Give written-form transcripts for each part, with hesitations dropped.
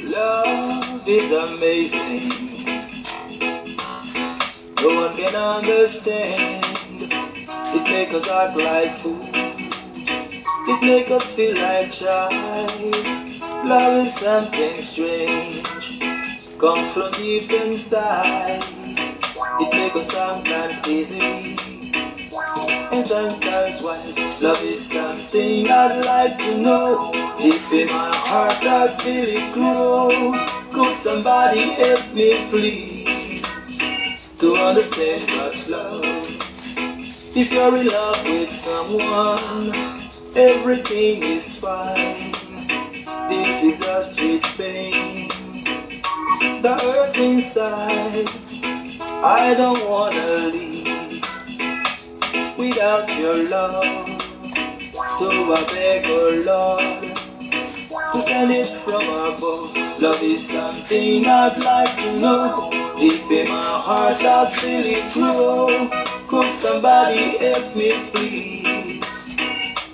Love is amazing. No one can understand. It makes us act like fools. It makes us feel like child. Love is something strange. Comes from deep inside. It makes us sometimes dizzy and sometimes wild. Love is something I'd like to know. Deep in my heart I feel it grows. Could somebody help me please to understand what's love? If you're in love with someone, everything is fine. This is a sweet pain, the hurt inside. I don't wanna leave without your love, so I beg, oh Lord, to send it from above. Love is something I'd like to know. Deep in my heart I feel it grow. Could somebody help me please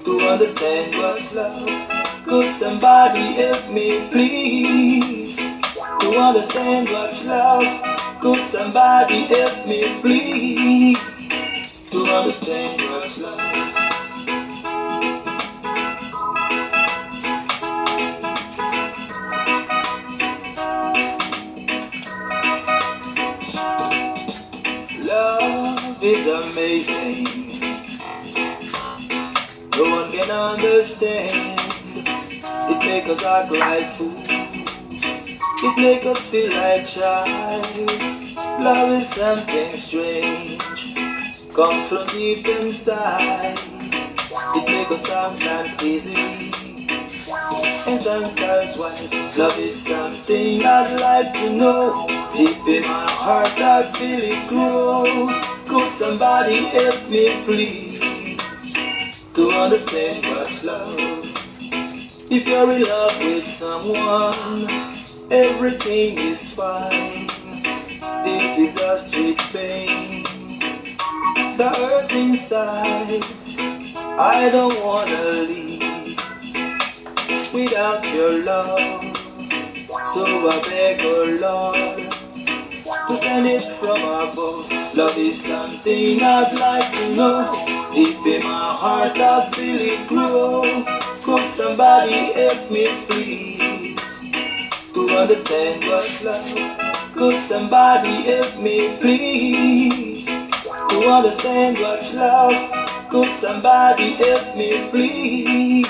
to understand what's love? Could somebody help me please to understand what's love? Could somebody help me please to understand what's love? Love is amazing. No one can understand. It makes us act like fools. It makes us feel like child. Love is something strange. Comes from deep inside. It makes us sometimes dizzy and sometimes wild. Love is something I'd like to know. Deep in my heart I feel it grows. Could somebody help me please to understand what's love? If you're in love with someone, everything is fine. This is a sweet pain, the hurt inside. I don't wanna leave without your love, so I beg, oh Lord, to send it from above. Love is something I'd like to know. Deep in my heart I feel it grow. Could somebody help me please to understand what's love? Could somebody help me please to understand what's love? Could somebody help me please